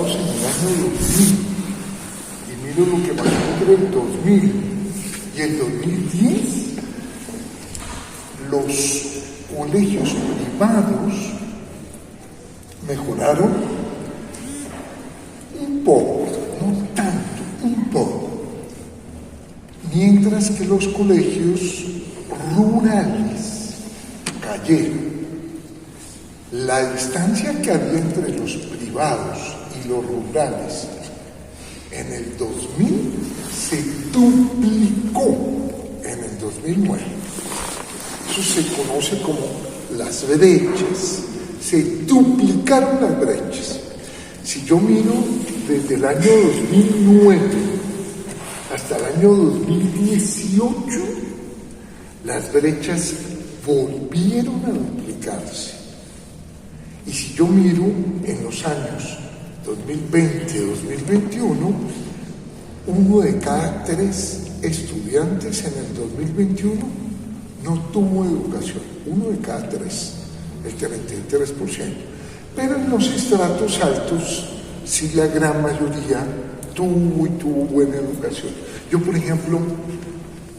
en el año 2000 y miro lo que pasó entre el 2000 y el 2010, los colegios privados mejoraron un poco, no tanto, un poco, mientras que los colegios rurales cayeron. La distancia que había entre los privados y los rurales en el 2000 se duplicó en el 2009. Eso se conoce como las brechas. Se duplicaron las brechas. Si yo miro desde el año 2009 hasta el año 2018, las brechas volvieron a duplicarse. Y si yo miro en los años 2020-2021, 1 de cada 3 estudiantes en el 2021 no tuvo educación. 1 de cada 3, el 33%. Pero en los estratos altos, sí la gran mayoría tuvo buena educación. Yo, por ejemplo,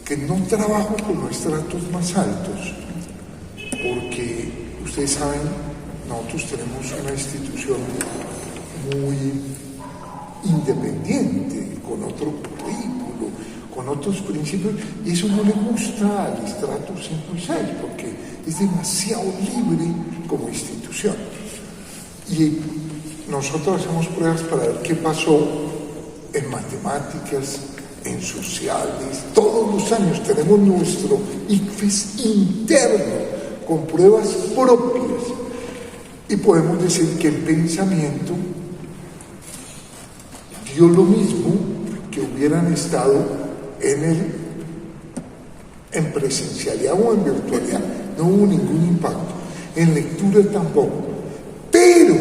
que no trabajo con los estratos más altos, porque ustedes saben, nosotros tenemos una institución muy independiente, con otro currículo, con otros principios, y eso no le gusta al estrato 5 y 6, porque es demasiado libre como institución. Y nosotros hacemos pruebas para ver qué pasó en matemáticas, en sociales. Todos los años tenemos nuestro ICFES interno, con pruebas propias. Y podemos decir que el pensamiento dio lo mismo que hubieran estado en presencialidad o en virtualidad. No hubo ningún impacto. En lectura tampoco. Pero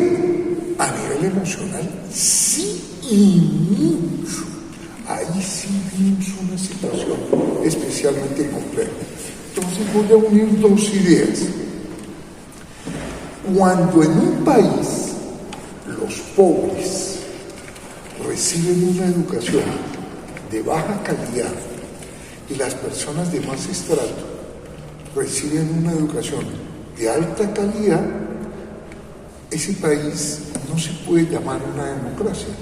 a nivel emocional sí y mucho. Ahí sí vimos una situación especialmente compleja. Entonces voy a unir dos ideas. Cuando en un país los pobres reciben una educación de baja calidad y las personas de más estrato reciben una educación de alta calidad, ese país no se puede llamar una democracia,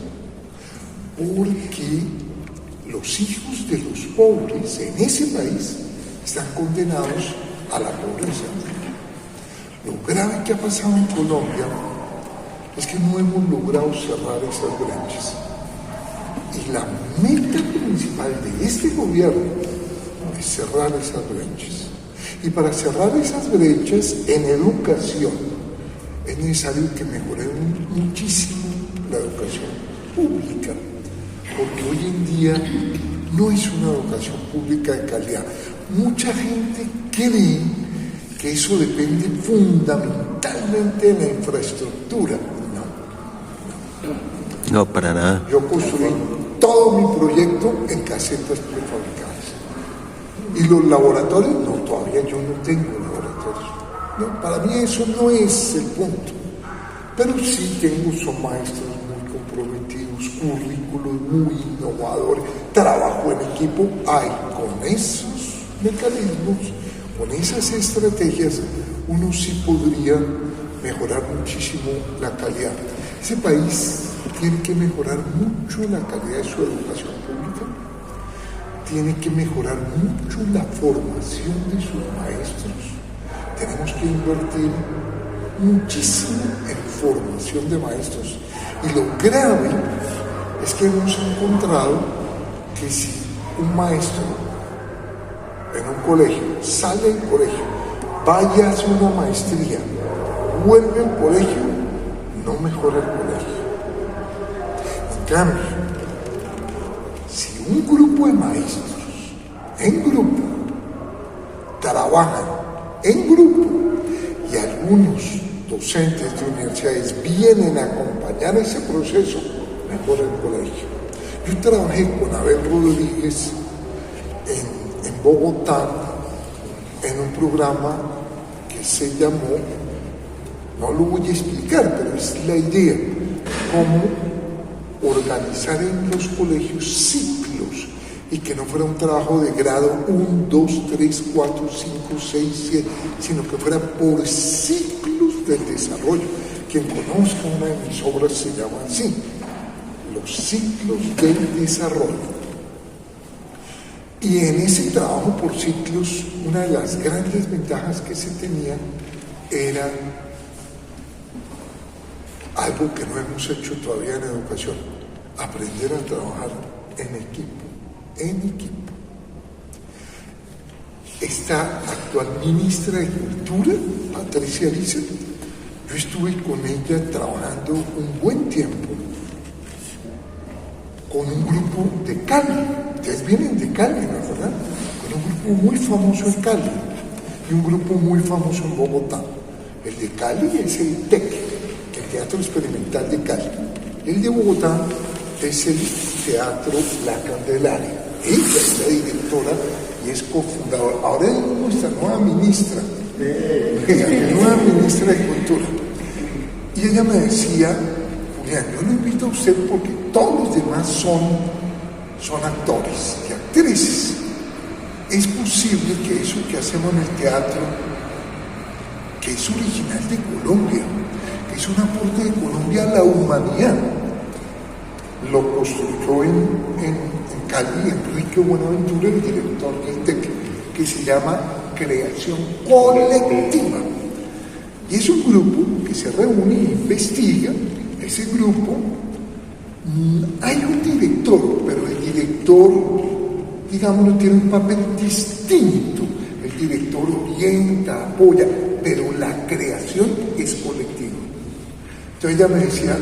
porque los hijos de los pobres en ese país están condenados a la pobreza. Lo grave que ha pasado en Colombia es que no hemos logrado cerrar esas brechas. Y la meta principal de este gobierno es cerrar esas brechas. Y para cerrar esas brechas en educación es necesario que mejoremos muchísimo la educación pública, porque hoy en día no es una educación pública de calidad. Mucha gente cree que eso depende fundamentalmente de la infraestructura. No, para nada. Yo construí todo mi proyecto en casetas prefabricadas. Y los laboratorios, no, todavía yo no tengo laboratorios. No, para mí eso no es el punto. Pero sí son maestros muy comprometidos, currículos muy innovadores, trabajo en equipo. Hay con esos mecanismos, con esas estrategias, uno sí podría mejorar muchísimo la calidad. Ese país tiene que mejorar mucho la calidad de su educación pública, tiene que mejorar mucho la formación de sus maestros. Tenemos que invertir muchísimo en formación de maestros. Y lo grave es que hemos encontrado que si un maestro en un colegio sale del colegio, vaya a hacer una maestría, vuelve al colegio, no mejora el colegio. En cambio, si un grupo de maestros en grupo trabajan en grupo y algunos docentes de universidades vienen a acompañar ese proceso, mejora el colegio. Yo trabajé con Abel Rodríguez en Bogotá en un programa que se llamó, no lo voy a explicar, pero es la idea, cómo organizar en los colegios ciclos y que no fuera un trabajo de grado 1, 2, 3, 4, 5, 6, 7, sino que fuera por ciclos del desarrollo. Quien conozca una de mis obras se llama así, los ciclos del desarrollo. Y en ese trabajo por ciclos, una de las grandes ventajas que se tenía era algo que no hemos hecho todavía en educación: aprender a trabajar en equipo. Esta actual ministra de Cultura, Patricia Liza, yo estuve con ella trabajando un buen tiempo con un grupo de Cali. Ustedes vienen de Cali, ¿no? ¿Verdad? Con un grupo muy famoso en Cali y un grupo muy famoso en Bogotá. El de Cali es el TEC, el Teatro Experimental de Cali. El de Bogotá es el Teatro La Candelaria. Ella es la directora y es cofundadora. Ahora es nuestra nueva ministra, la nueva ministra de Cultura. Y ella me decía: Julián, yo lo invito a usted porque todos los demás son actores y actrices. Es posible que eso que hacemos en el teatro, que es original de Colombia, que es un aporte de Colombia a la humanidad, lo construyó en Cali Enrique Buenaventura, el director del TEC, que se llama Creación Colectiva. Y es un grupo que se reúne e investiga. Ese grupo, hay un director, pero el director, digamos, tiene un papel distinto. El director orienta, apoya, pero la creación es colectiva. Entonces ella me decía: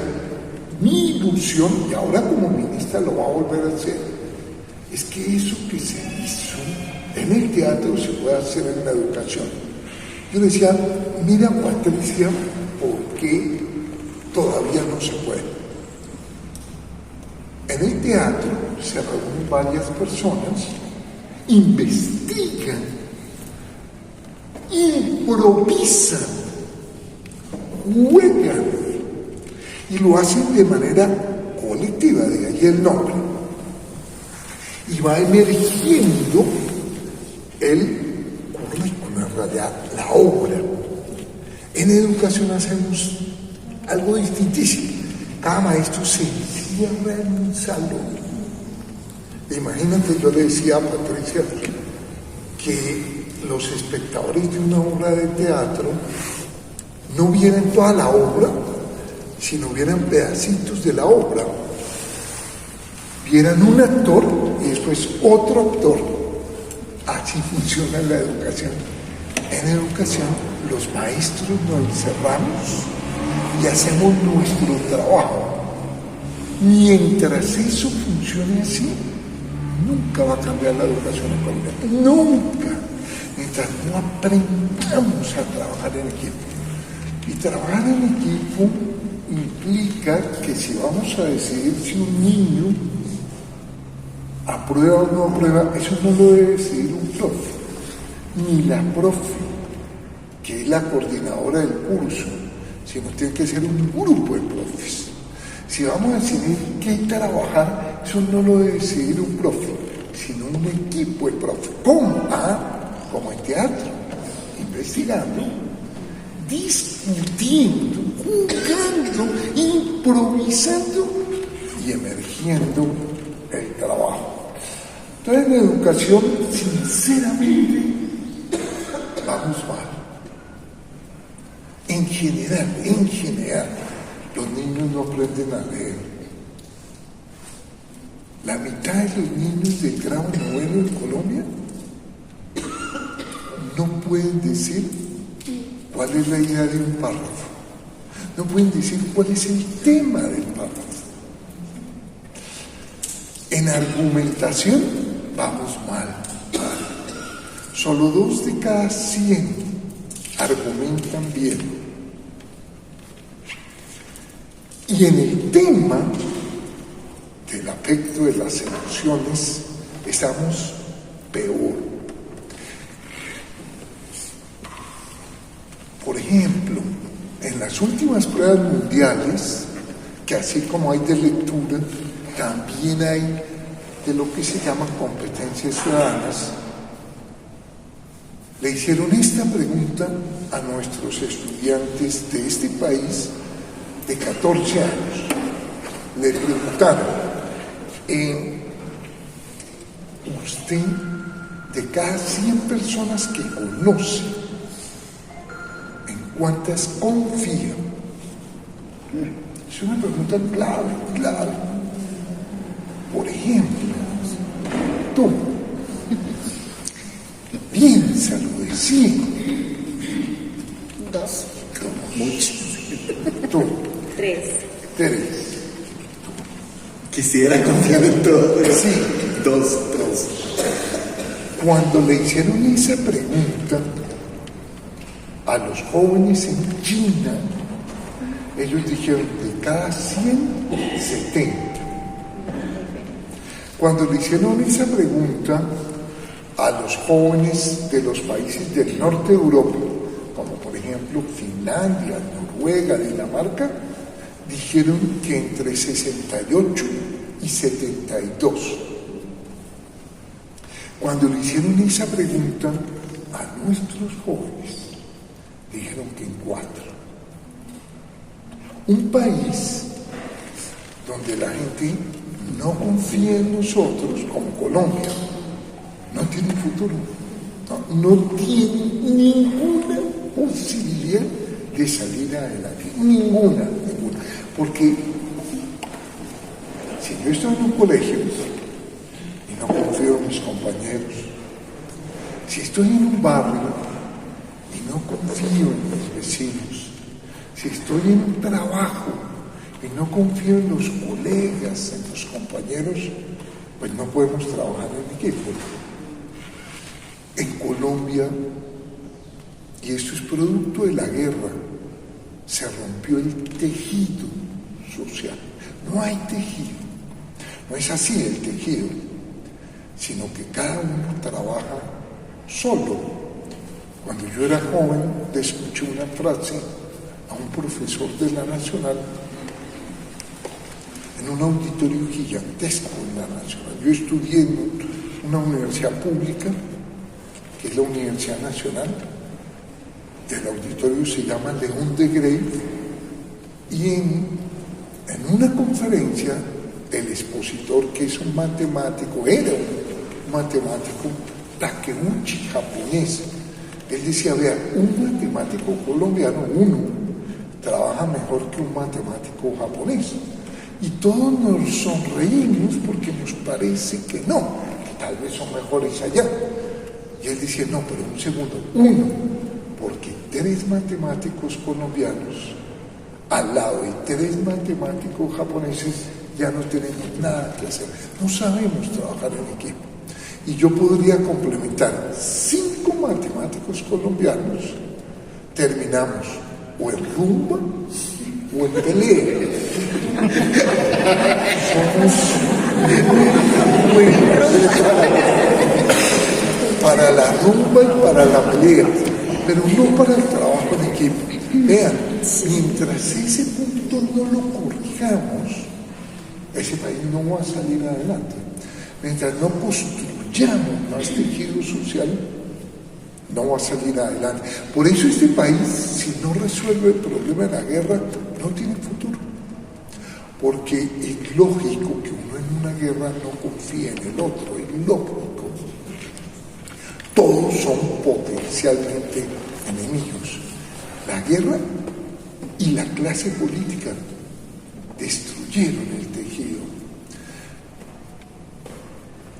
mi ilusión, y ahora como ministra lo va a volver a hacer, es que eso que se hizo en el teatro se pueda hacer en la educación. Yo le decía: mira, Patricia, ¿por qué todavía no se puede? En el teatro se reúnen varias personas, investigan, improvisan, juegan y lo hacen de manera colectiva, de ahí el nombre. Y va emergiendo el currículum, en realidad, la obra. En educación hacemos algo distintísimo. Cada maestro se encierra en un salón. Imagínate, yo le decía a Patricia que los espectadores de una obra de teatro no vieran toda la obra, sino vieran pedacitos de la obra. Vieran un actor y después otro actor. Así funciona la educación. En educación, los maestros nos encerramos y hacemos nuestro trabajo. Mientras eso funcione así, nunca va a cambiar la educación en Colombia. Nunca. Mientras no aprendamos a trabajar en equipo. Y trabajar en equipo implica que si vamos a decidir si un niño aprueba o no aprueba, eso no lo debe decidir un profe, ni la profe, que es la coordinadora del curso, sino tiene que ser un grupo de profes. Si vamos a decidir qué trabajar, eso no lo debe decidir un profe, sino un equipo de profes. ¿Cómo? Como en teatro, investigando, discutiendo, jugando, improvisando y emergiendo el trabajo. Entonces, en educación, sinceramente, vamos mal. En general, los niños no aprenden a leer. La mitad de los niños del grado 9 en Colombia no pueden decir cuál es la idea de un párrafo. No pueden decir cuál es el tema del párrafo. En argumentación vamos mal. Solo 2 de cada 100 argumentan bien. Y en el tema del afecto, de las emociones, estamos peor. Por ejemplo, en las últimas pruebas mundiales, que así como hay de lectura, también hay de lo que se llaman competencias ciudadanas. Le hicieron esta pregunta a nuestros estudiantes de este país de 14 años. Le preguntaron, usted, de cada 100 personas que conoce, ¿en cuántas confía? Es una pregunta clave. Por ejemplo, tú, piénsalo de 100. 2. Mucho. Tú. 3. Quisiera confiar en todo, pero Sí. 2. Cuando le hicieron esa pregunta a los jóvenes en China, ellos dijeron de cada 100, 70. Cuando le hicieron esa pregunta a los jóvenes de los países del norte de Europa, como por ejemplo Finlandia, Noruega, Dinamarca, dijeron que entre 68 y 72. Cuando le hicieron esa pregunta a nuestros jóvenes, dijeron que en 4. Un país donde la gente no confía en nosotros, como Colombia, no tiene futuro, no tiene ninguna posibilidad de salir adelante, ninguna, porque si yo estoy en un colegio y no confío en mis compañeros, si estoy en un barrio y no confío en mis vecinos, si estoy en un trabajo y no confío en los colegas, en los compañeros, pues no podemos trabajar en equipo. En Colombia, y esto es producto de la guerra, se rompió el tejido social. No hay tejido, no es así el tejido, sino que cada uno trabaja solo. Cuando yo era joven, le escuché una frase a un profesor de la Nacional en un auditorio gigantesco en la Nacional. Yo estudié en una universidad pública, que es la Universidad Nacional. El auditorio se llama León de Grey, y en una conferencia el expositor, que es un matemático, era un matemático Takeuchi, japonés, él decía, vea, un matemático colombiano, uno, trabaja mejor que un matemático japonés. Y todos nos sonreímos porque nos parece que no, que tal vez son mejores allá. Y él decía, no, pero un segundo, uno, porque 3 matemáticos colombianos al lado de 3 matemáticos japoneses ya no tenemos nada que hacer, no sabemos trabajar en equipo. Y yo podría complementar 5 matemáticos colombianos, terminamos o en rumba o en pelea. Somos para la rumba y para la pelea, pero no para el trabajo en equipo. Vean, mientras ese punto no lo corrijamos, ese país no va a salir adelante. Mientras no construyamos más tejido social, no va a salir adelante. Por eso este país, si no resuelve el problema de la guerra, no tiene futuro. Porque es lógico que uno en una guerra no confíe en el otro, es lógico. Todos son potencialmente enemigos. La guerra y la clase política destruyeron el tejido.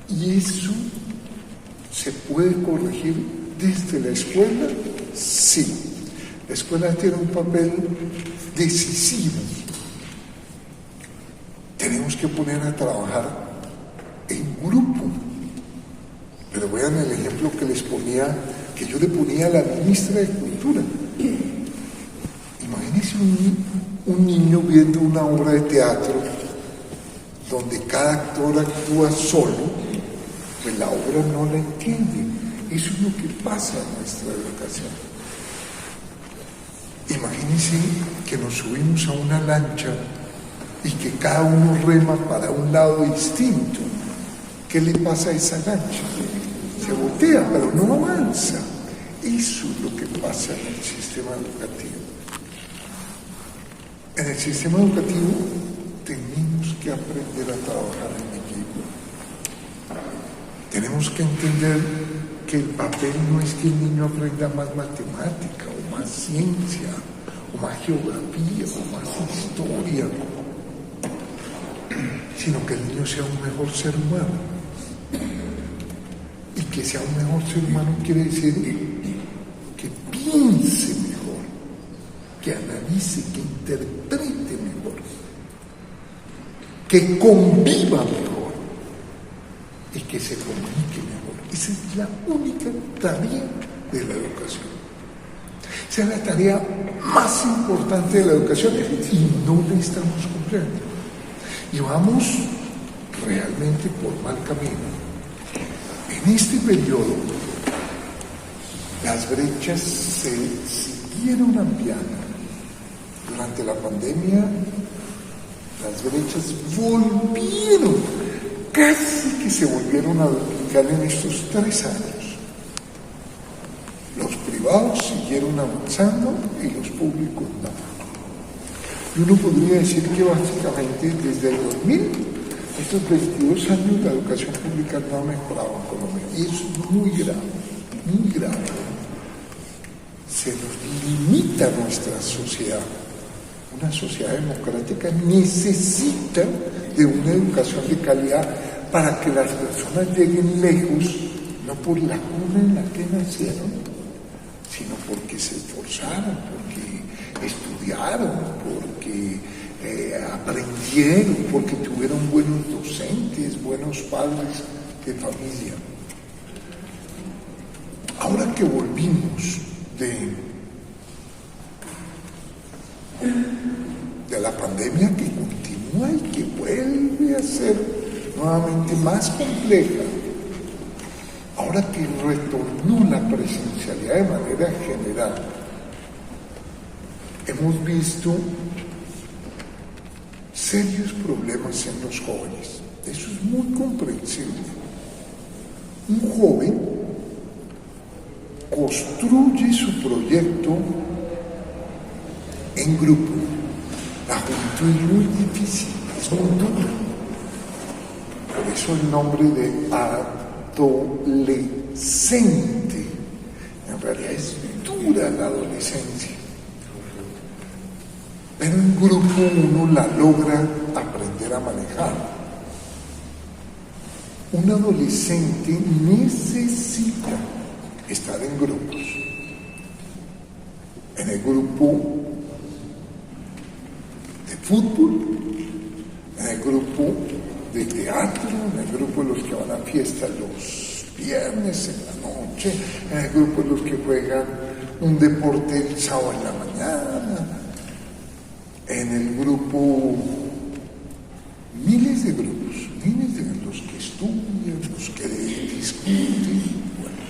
Y eso se puede corregir desde la escuela, sí. La escuela tiene un papel decisivo. Tenemos que poner a trabajar en grupo. Pero vean el ejemplo que les ponía, que yo le ponía a la ministra de Cultura. Imagínense un niño viendo una obra de teatro donde cada actor actúa solo, pues la obra no la entiende. Eso es lo que pasa en nuestra educación. Imagínense que nos subimos a una lancha y que cada uno rema para un lado distinto. ¿Qué le pasa a esa lancha? Se voltea, pero no avanza. Eso es lo que pasa en el sistema educativo. En el sistema educativo tenemos que aprender a trabajar en equipo. Tenemos que entender que el papel no es que el niño aprenda más matemática, o más ciencia, o más geografía, o más historia, sino que el niño sea un mejor ser humano. Y que sea un mejor ser humano quiere decir que piense mejor, que analice, que interprete mejor, que conviva mejor y que se comunique mejor. Esa es la única tarea de la educación. Esa es la tarea más importante de la educación y no la estamos cumpliendo. Y vamos realmente por mal camino. En este periodo, las brechas se siguieron ampliando. Durante la pandemia, las brechas volvieron, casi que se volvieron a duplicar en estos 3 años. Los privados siguieron avanzando y los públicos no. Y uno podría decir que básicamente desde el 2000, estos 22 años, la educación pública no ha mejorado en Colombia. Y eso es muy grave, muy grave. Se nos limita nuestra sociedad. Una sociedad democrática necesita de una educación de calidad para que las personas lleguen lejos, no por la cuna en la que nacieron, sino porque se esforzaron, porque estudiaron, porque aprendieron, porque tuvieron buenos docentes, buenos padres de familia. Ahora que volvimos de la pandemia, que continúa y que vuelve a ser nuevamente más compleja, ahora que retornó la presencialidad de manera general, hemos visto serios problemas en los jóvenes. Eso es muy comprensible. Un joven construye su proyecto en grupo. La juventud es muy difícil, es muy dura. Por eso el nombre de adolescente. En realidad es dura la adolescencia. Pero en grupo uno la logra aprender a manejar. Un adolescente necesita estar en grupos. En el grupo de fútbol, en el grupo de teatro, en el grupo de los que van a fiesta los viernes en la noche, en el grupo de los que juegan un deporte el sábado en la mañana, en el grupo, miles de grupos, miles de los que estudian, los que discuten. Bueno.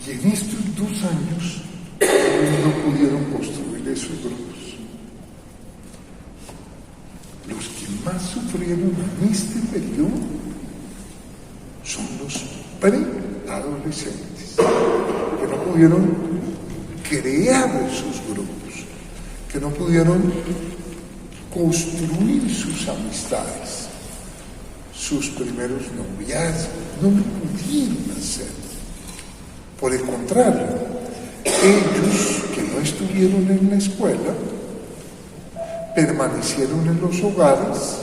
Y en estos 2 años no pudieron construir esos grupos. Los que más sufrieron en este periodo son los preadolescentes, que no pudieron crear sus grupos, que no pudieron construir sus amistades, sus primeros noviazgos, no lo pudieron hacer. Por el contrario, ellos que no estuvieron en la escuela, permanecieron en los hogares.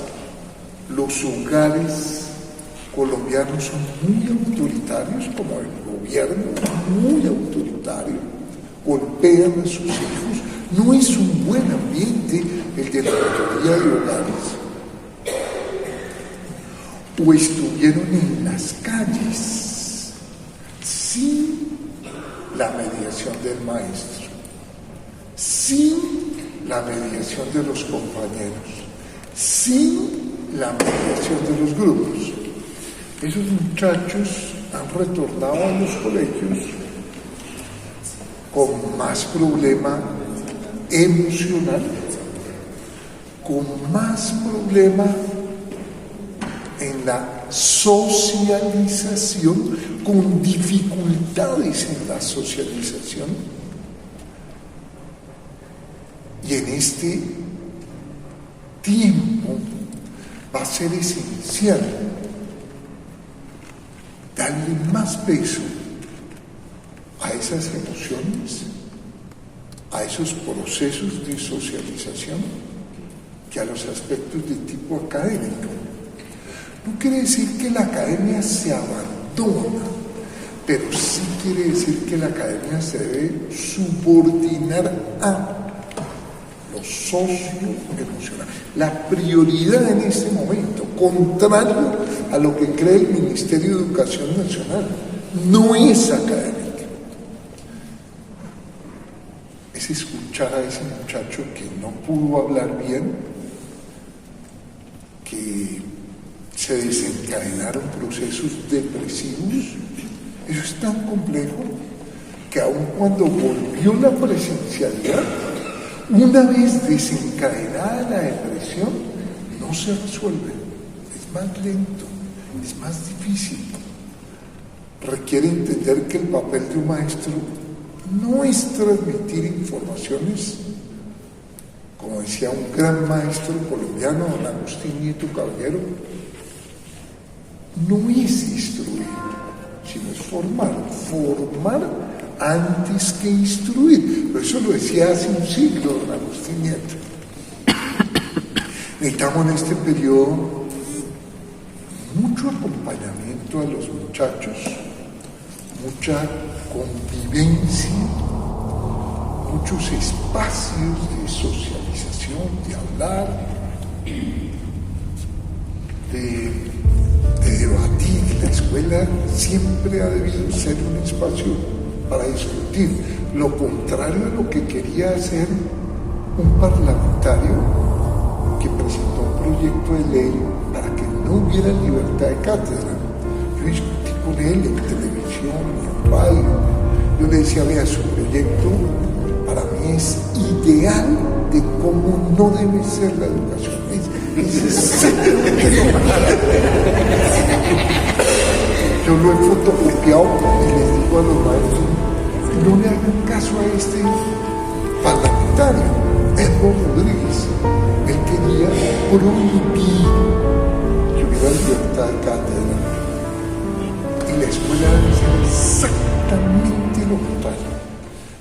Los hogares colombianos son muy autoritarios, como el gobierno, muy autoritario, golpean a sus hijos. No es un buen ambiente el de la mayoría de hogares. O estuvieron en las calles sin la mediación del maestro, sin la mediación de los compañeros, sin la mediación de los grupos. Esos muchachos han retornado a los colegios con más problema emocional, con más problema en la socialización, con dificultades en la socialización. Y en este tiempo va a ser esencial darle más peso a esas emociones, a esos procesos de socialización, que a los aspectos de tipo académico. No quiere decir que la academia se abandona, pero sí quiere decir que la academia se debe subordinar a lo socioemocional. La prioridad en este momento, contrario a lo que cree el Ministerio de Educación Nacional, no es académica. Es escuchar a ese muchacho que no pudo hablar bien, que se desencadenaron procesos depresivos. Eso es tan complejo que aun cuando volvió la presencialidad, una vez desencadenada la depresión, no se resuelve. Es más lento, es más difícil. Requiere entender que el papel de un maestro no es transmitir informaciones, como decía un gran maestro colombiano, don Agustín Nieto Caballero, no es instruir, sino es formar antes que instruir. Pero eso lo decía hace un siglo don Agustín Nieto. Necesitamos en este periodo mucho acompañamiento a los muchachos, mucha convivencia, muchos espacios de socialización, de hablar, de debatir. La escuela siempre ha debido ser un espacio para discutir, lo contrario a lo que quería hacer un parlamentario que presentó un proyecto de ley para que no hubiera libertad de cátedra. Yo discutí con él en televisión y en radio. Yo le decía, vea, su proyecto para mí es ideal de cómo no debe ser la educación. Yo lo he fotocopiado y les digo a los maestros, no le hagan caso a este parlamentario, Edward Rodríguez. Él quería prohibir que hubiera libertad de cátedra. Y la escuela debe ser exactamente lo contrario.